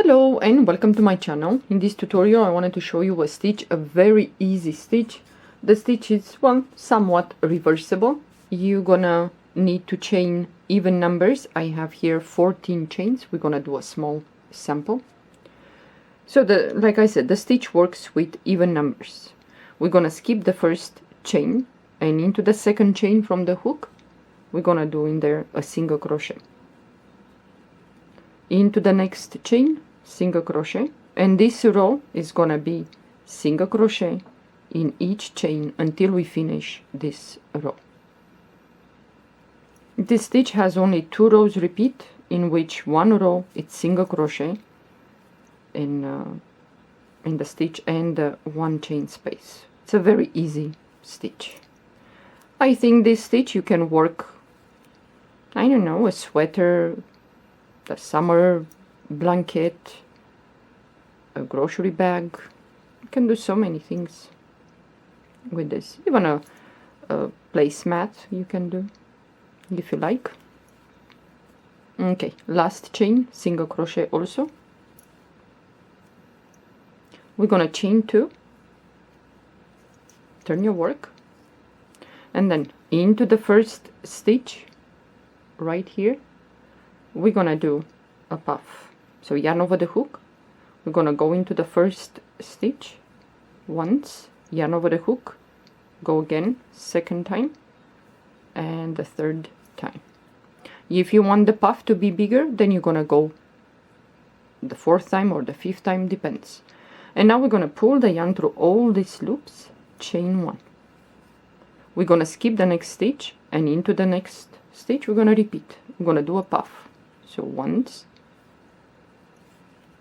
Hello and welcome to my channel. In this tutorial I wanted to show you a stitch, a very easy stitch. The stitch is, well, somewhat reversible. You're gonna need to chain even numbers. I have here 14 chains. We're gonna do a small sample. So like I said, the stitch works with even numbers. We're gonna skip the first chain, and into the second chain from the hook we're gonna do in there a single crochet. Into the next chain, single crochet, and this row is gonna be single crochet in each chain until we finish this row. This stitch has only 2 rows repeat, in which one row it's single crochet in the stitch and 1 chain space. It's a very easy stitch. I think this stitch you can work, I don't know, a sweater, a summer blanket, a grocery bag. You can do so many things with this. Even a placemat you can do if you like. Okay, last chain, single crochet also. We're gonna chain 2, turn your work, and then into the first stitch right here we're gonna do a puff. So yarn over the hook, we're gonna go into the first stitch once, yarn over the hook, go again second time, and the third time. If you want the puff to be bigger, then you're gonna go the 4th time or the 5th time, depends. And now we're gonna pull the yarn through all these loops, chain 1. We're gonna skip the next stitch, and into the next stitch we're gonna repeat. We're gonna do a puff. So once,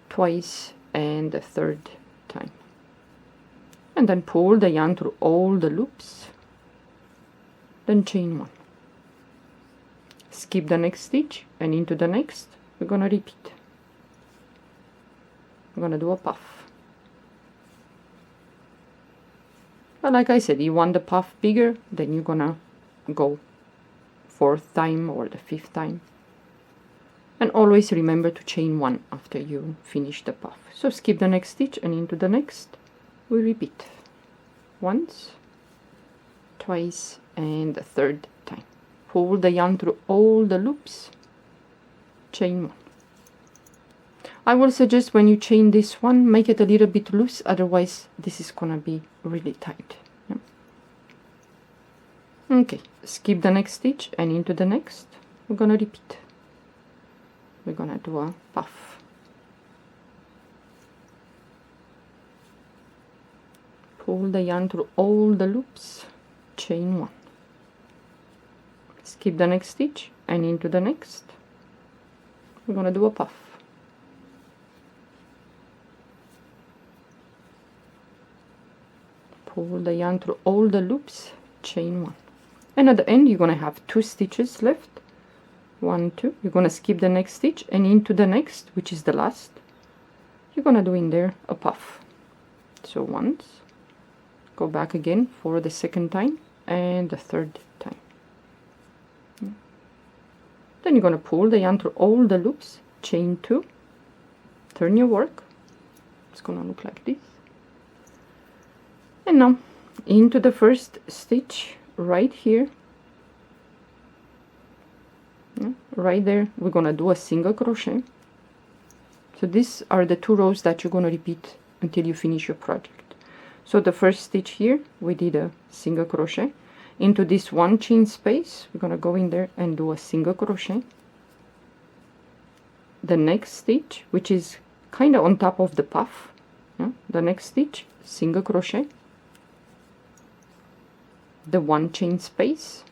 twice, and the 3rd time. And then pull the yarn through all the loops, then chain 1. Skip the next stitch, and into the next we're gonna repeat. We're gonna do a puff. But like I said, you want the puff bigger, then you're gonna go 4th time or the 5th time. And always remember to chain 1 after you finish the puff. So skip the next stitch, and into the next we repeat. Once, twice, and the 3rd time. Pull the yarn through all the loops, chain 1. I will suggest when you chain this one, make it a little bit loose, otherwise this is gonna be really tight. Yeah. Okay, skip the next stitch, and into the next we're gonna repeat. We're gonna do a puff. Pull the yarn through all the loops, chain 1. Skip the next stitch, and into the next we're gonna do a puff. Pull the yarn through all the loops, chain 1. And at the end you're gonna have 2 stitches left. 1, 2. You're gonna skip the next stitch, and into the next, which is the last, you're gonna do in there a puff. So once, go back again for the 2nd time and the 3rd time. Then you're gonna pull the yarn through all the loops, chain 2, turn your work. It's gonna look like this. And now into the first stitch right here, right there, we're gonna do a single crochet. So these are the 2 rows that you're gonna repeat until you finish your project. So the first stitch here we did a single crochet. Into this 1 chain space we're gonna go in there and do a single crochet. The next stitch, which is kind of on top of the puff, the next stitch, single crochet. The 1 chain space,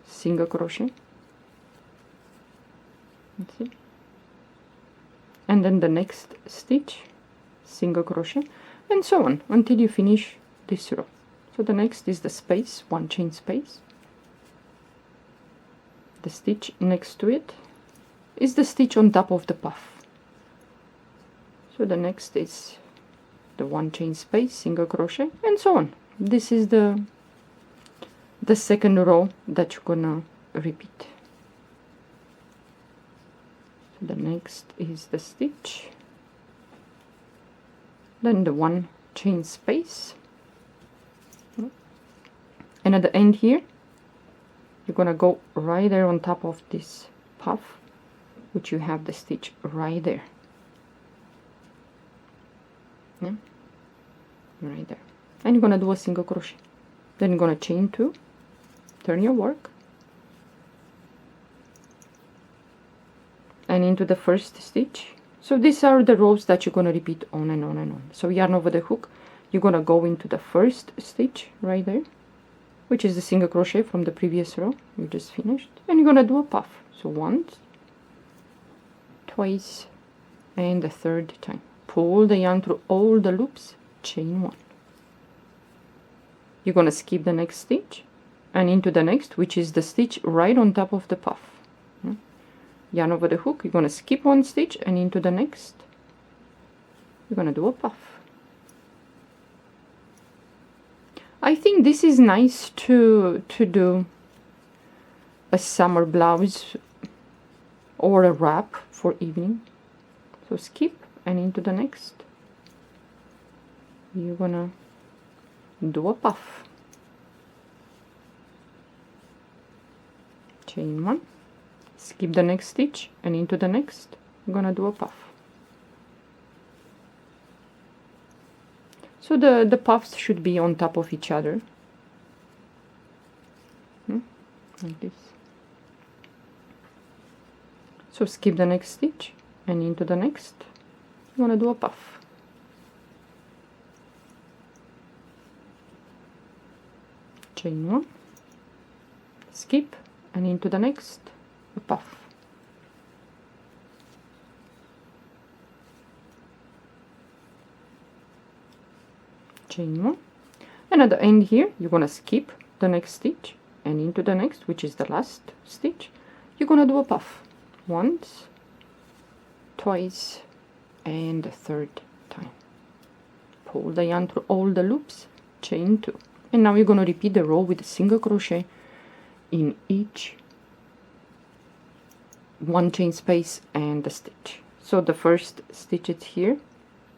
single crochet. See? And then the next stitch, single crochet, and so on until you finish this row. So the next is the space, 1 chain space. The stitch next to it is the stitch on top of the puff. So the next is the 1 chain space, single crochet, and so on. This is the 2nd row that you're gonna repeat. The next is the stitch, then the 1 chain space, and at the end here you're gonna go right there on top of this puff, which you have the stitch right there. Yeah, right there, and you're gonna do a single crochet, then you're gonna chain 2, turn your work, and into the first stitch. So these are the rows that you're gonna repeat on and on and on. So yarn over the hook, you're gonna go into the first stitch right there, which is the single crochet from the previous row you just finished, and you're gonna do a puff. So once, twice, and the third time. Pull the yarn through all the loops, chain 1. You're gonna skip the next stitch and into the next, which is the stitch right on top of the puff. Yarn over the hook, you're gonna skip 1 stitch and into the next you're gonna do a puff. I think this is nice to do a summer blouse or a wrap for evening. So skip and into the next you're gonna do a puff, chain 1, skip the next stitch and into the next you're gonna do a puff. So the puffs should be on top of each other, like this. So skip the next stitch and into the next you want to do a puff. Chain 1, skip and into the next a puff. Chain 1, and at the end here you're gonna skip the next stitch and into the next, which is the last stitch. You're gonna do a puff once, twice, and the third time. Pull the yarn through all the loops, chain 2, and now you're gonna repeat the row with a single crochet in each 1 chain space and the stitch. So the first stitch is here,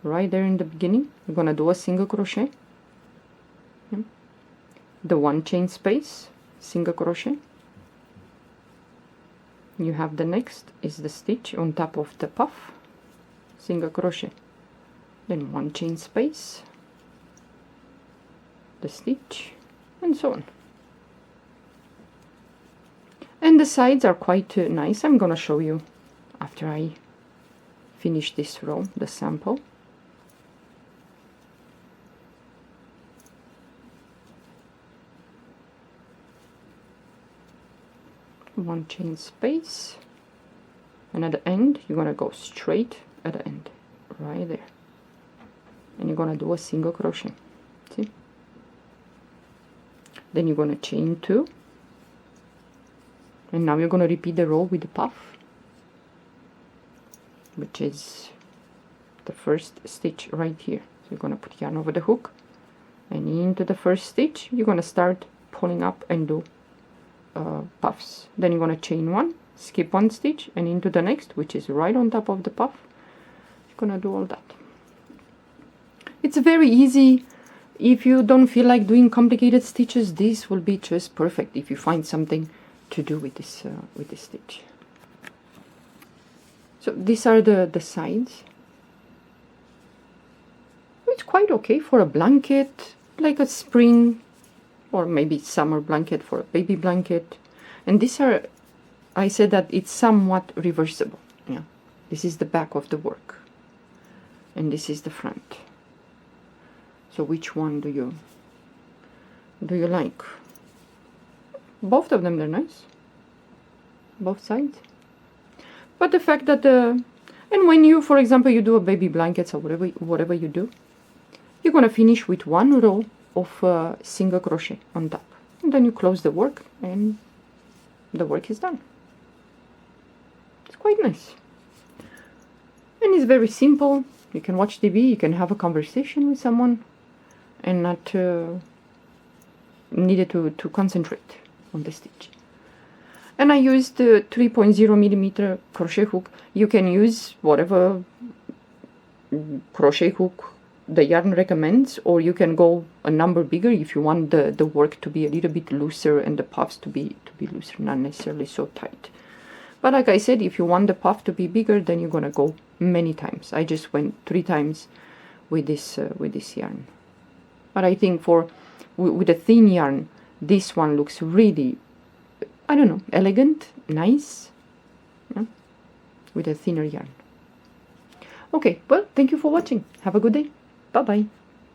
right there in the beginning. You're gonna do a single crochet, the 1 chain space, single crochet. You have the next is the stitch on top of the puff, single crochet, then 1 chain space, the stitch, and so on. And the sides are quite nice. I'm gonna show you after I finish this row, the sample. One chain space, and at the end you're gonna go straight at the end, right there, and you're gonna do a single crochet. See? Then you're gonna chain 2, and now you're gonna repeat the row with the puff, which is the first stitch right here. So you're gonna put yarn over the hook, and into the first stitch you're gonna start pulling up and do puffs. Then you're gonna chain 1, skip 1 stitch, and into the next, which is right on top of the puff. You're gonna do all that. It's very easy. If you don't feel like doing complicated stitches, this will be just perfect if you find something to do with this stitch. So these are the sides. It's quite okay for a blanket, like a spring or maybe summer blanket, for a baby blanket. And these are, I said that it's somewhat reversible. Yeah, this is the back of the work and this is the front. So which one do you like? Both of them, they're nice, both sides. But the fact that and when you, for example, you do a baby blankets or whatever you do, you're gonna finish with 1 row of single crochet on top, and then you close the work and the work is done. It's quite nice, and it's very simple. You can watch TV, you can have a conversation with someone and not needed to concentrate on the stitch. And I used the 3.0 millimeter crochet hook. You can use whatever crochet hook the yarn recommends, or you can go a number bigger if you want the work to be a little bit looser and the puffs to be looser, not necessarily so tight. But like I said, if you want the puff to be bigger, then you're gonna go many times. I just went 3 times with this yarn. But I think with a thin yarn, this one looks really, I don't know, elegant, nice, yeah, with a thinner yarn. Okay, well, thank you for watching. Have a good day. Bye bye.